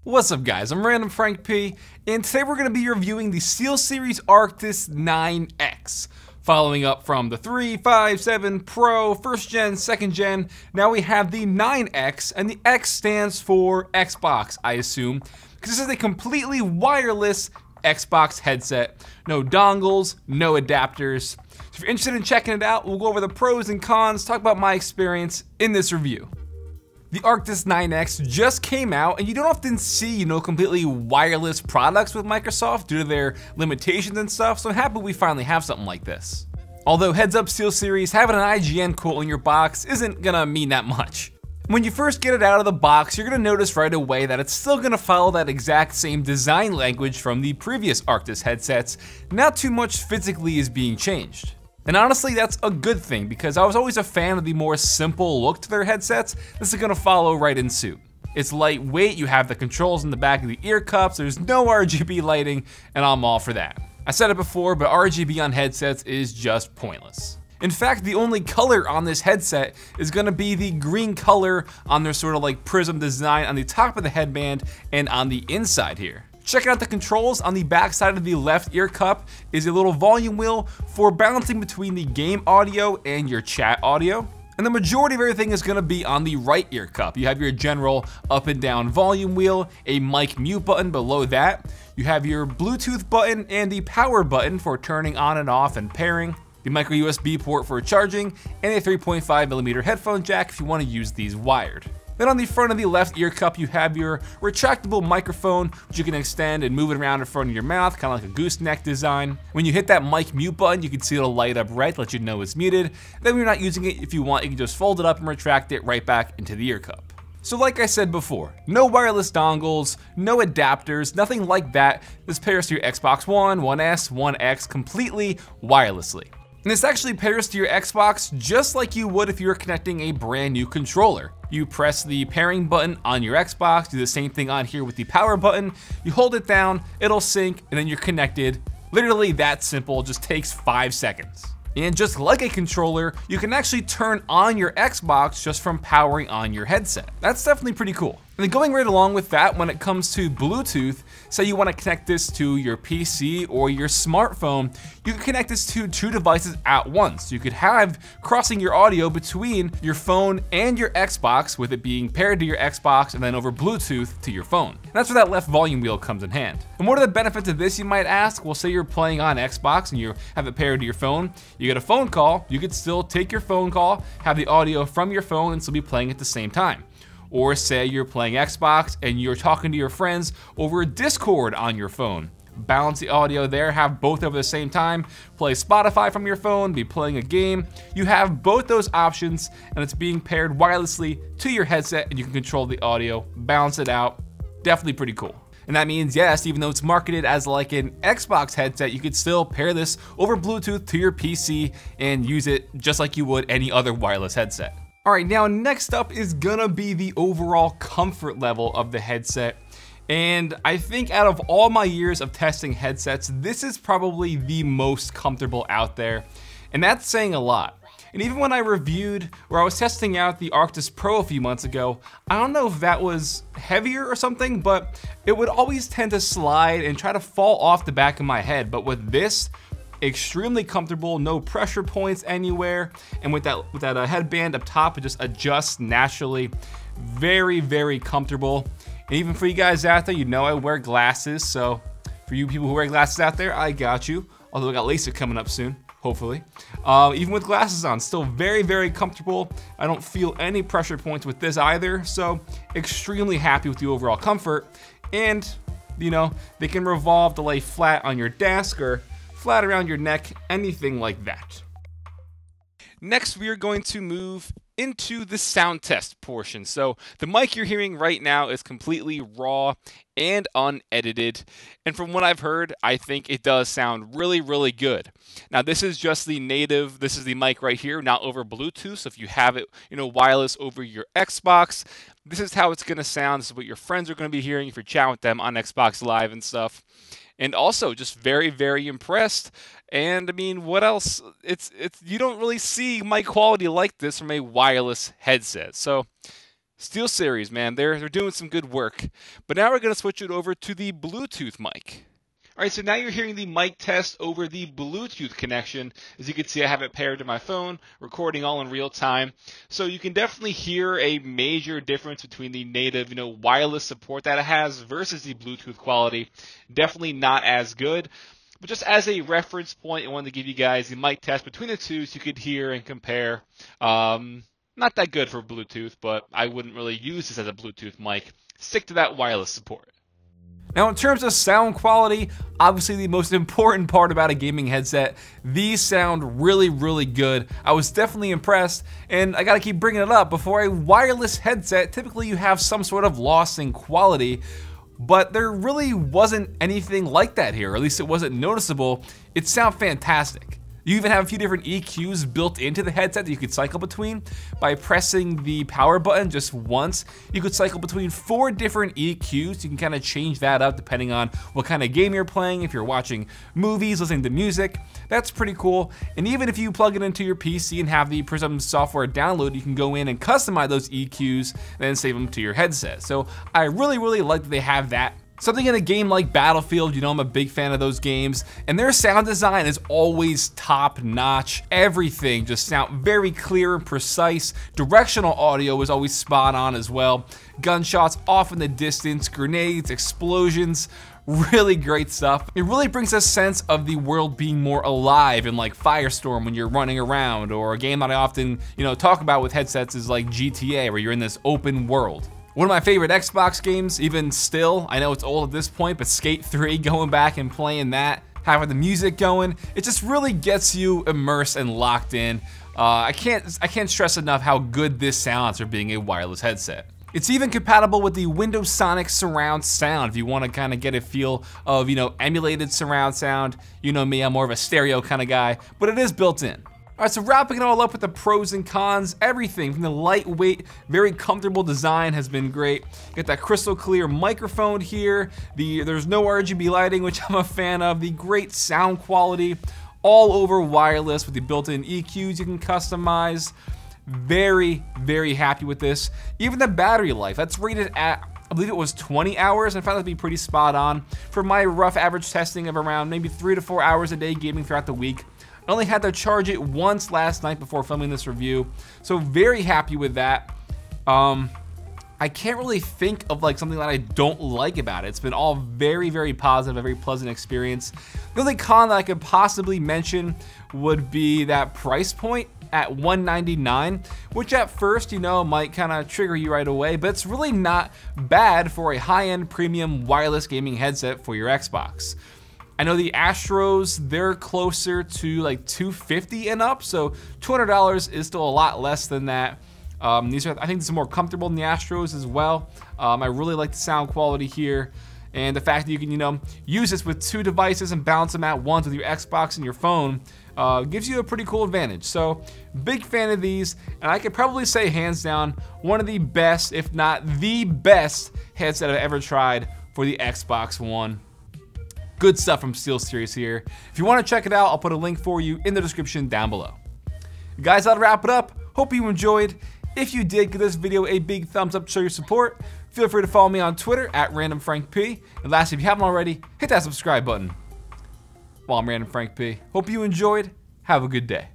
What's up guys, I'm randomfrankp, and today we're going to be reviewing the Steelseries Arctis 9X. Following up from the 3, 5, 7 Pro, 1st gen, 2nd gen, now we have the 9X, and the X stands for Xbox, I assume, because this is a completely wireless Xbox headset. No dongles, no adapters. So if you're interested in checking it out, we'll go over the pros and cons, talk about my experience in this review. The Arctis 9X just came out, and you don't often see, completely wireless products with Microsoft due to their limitations and stuff, so I'm happy we finally have something like this. Although heads up Steelseries, having an IGN quote in your box isn't gonna mean that much. When you first get it out of the box, you're gonna notice right away that it's still gonna follow that exact same design language from the previous Arctis headsets. Not too much physically is being changed. And honestly, that's a good thing, because I was always a fan of the more simple look to their headsets. This is gonna follow right in suit. It's lightweight, you have the controls in the back of the ear cups, there's no RGB lighting, and I'm all for that. I said it before, but RGB on headsets is just pointless. In fact, the only color on this headset is gonna be the green color on their sort of like prism design on the top of the headband and on the inside here. Checking out the controls, on the back side of the left ear cup is a little volume wheel for balancing between the game audio and your chat audio. And the majority of everything is going to be on the right ear cup. You have your general up and down volume wheel, a mic mute button below that. You have your Bluetooth button and the power button for turning on and off and pairing. The micro USB port for charging, and a 3.5mm headphone jack if you want to use these wired. Then on the front of the left ear cup, you have your retractable microphone, which you can extend and move it around in front of your mouth, kind of like a gooseneck design. When you hit that mic mute button, you can see it'll light up red to let you know it's muted. Then when you're not using it, if you want, you can just fold it up and retract it right back into the ear cup. So like I said before, no wireless dongles, no adapters, nothing like that. This pairs to your Xbox One, One S, One X completely wirelessly. And this actually pairs to your Xbox just like you would if you were connecting a brand new controller. You press the pairing button on your Xbox, do the same thing on here with the power button, you hold it down, it'll sync, and then you're connected. Literally that simple, just takes 5 seconds. And just like a controller, you can actually turn on your Xbox just from powering on your headset. That's definitely pretty cool. And then going right along with that, when it comes to Bluetooth, say you want to connect this to your PC or your smartphone, you can connect this to 2 devices at once. You could have crossing your audio between your phone and your Xbox, with it being paired to your Xbox and then over Bluetooth to your phone. And that's where that left volume wheel comes in hand. And what are the benefits of this, you might ask? Well, say you're playing on Xbox and you have it paired to your phone, you get a phone call, you could still take your phone call, have the audio from your phone, and still be playing at the same time. Or say you're playing Xbox and you're talking to your friends over Discord on your phone. Balance the audio there, have both over the same time, play Spotify from your phone, be playing a game. You have both those options, and it's being paired wirelessly to your headset, and you can control the audio, balance it out. Definitely pretty cool. And that means, yes, even though it's marketed as like an Xbox headset, you could still pair this over Bluetooth to your PC and use it just like you would any other wireless headset. Alright, now next up is gonna be the overall comfort level of the headset. And I think out of all my years of testing headsets, this is probably the most comfortable out there. And that's saying a lot. And even when I reviewed, or I was testing out the Arctis Pro a few months ago, I don't know if that was heavier or something, but it would always tend to slide and try to fall off the back of my head. But with this, extremely comfortable, no pressure points anywhere, and with that headband up top, it just adjusts naturally. Very, very comfortable. And even for you guys out there, I wear glasses, so for you people who wear glasses out there, I got you. Although I got LASIK coming up soon, hopefully. Even with glasses on, still very, very comfortable. I don't feel any pressure points with this either, so extremely happy with the overall comfort. And, they can revolve to lay flat on your desk or flat around your neck, anything like that. Next, we are going to move into the sound test portion. So the mic you're hearing right now is completely raw and unedited. And from what I've heard, I think it does sound really, really good. Now this is just the native, this is the mic right here, not over Bluetooth. So if you have it, wireless over your Xbox, this is how it's gonna sound. This is what your friends are gonna be hearing if you're chatting with them on Xbox Live and stuff. And also just very, very impressed. And I mean, what else? You don't really see mic quality like this from a wireless headset. So SteelSeries, man, they're doing some good work. But now we're going to switch it over to the Bluetooth mic. All right, so now you're hearing the mic test over the Bluetooth connection. As you can see, I have it paired to my phone, recording all in real time. So you can definitely hear a major difference between the native, wireless support that it has versus the Bluetooth quality. Definitely not as good. But just as a reference point, I wanted to give you guys the mic test between the two so you could hear and compare. Not that good for Bluetooth, but I wouldn't really use this as a Bluetooth mic. Stick to that wireless support. Now, in terms of sound quality, obviously the most important part about a gaming headset, these sound really, really good. I was definitely impressed, and I gotta keep bringing it up. Before a wireless headset, typically you have some sort of loss in quality, but there really wasn't anything like that here, or at least it wasn't noticeable. It sounded fantastic. You even have a few different EQs built into the headset that you could cycle between. By pressing the power button just once, you could cycle between 4 different EQs. You can kind of change that up depending on what kind of game you're playing. If you're watching movies, listening to music, that's pretty cool. And even if you plug it into your PC and have the Prism software download, you can go in and customize those EQs and then save them to your headset. So I really, really like that they have that. Something in a game like Battlefield, I'm a big fan of those games, and their sound design is always top notch. Everything just sounds very clear and precise. Directional audio is always spot on as well. Gunshots off in the distance, grenades, explosions, really great stuff. It really brings a sense of the world being more alive in like Firestorm when you're running around, or a game that I often, talk about with headsets is like GTA, where you're in this open world. One of my favorite Xbox games, even still, I know it's old at this point, but Skate 3, going back and playing that, having the music going, it just really gets you immersed and locked in. I can't stress enough how good this sounds for being a wireless headset. It's even compatible with the Windows Sonic surround sound if you want to kind of get a feel of, emulated surround sound. You know me, I'm more of a stereo kind of guy, but it is built in. All right, so wrapping it all up with the pros and cons, everything from the lightweight, very comfortable design has been great. You got that crystal clear microphone here. There's no RGB lighting, which I'm a fan of. The great sound quality, all over wireless with the built-in EQs you can customize. Very, very happy with this. Even the battery life, that's rated at, I believe it was 20 hours. I found that to be pretty spot on. For my rough average testing of around maybe 3 to 4 hours a day gaming throughout the week. I only had to charge it once last night before filming this review, so very happy with that. I can't really think of like something that I don't like about it. It's been all very, very positive, a very pleasant experience. The only con that I could possibly mention would be that price point at $199, which at first, might kind of trigger you right away, but it's really not bad for a high-end premium wireless gaming headset for your Xbox. I know the Astros, they're closer to like $250 and up, so $200 is still a lot less than that. I think this is more comfortable than the Astros as well. I really like the sound quality here, and the fact that you can, use this with 2 devices and balance them at once with your Xbox and your phone gives you a pretty cool advantage. So, big fan of these, and I could probably say hands down, one of the best, if not the best headset I've ever tried for the Xbox One. Good stuff from SteelSeries here. If you want to check it out, I'll put a link for you in the description down below. Guys, that'll wrap it up. Hope you enjoyed. If you did, give this video a big thumbs up to show your support. Feel free to follow me on Twitter at randomfrankp. And lastly, if you haven't already, hit that subscribe button. Well, I'm Random Frank P. Hope you enjoyed. Have a good day.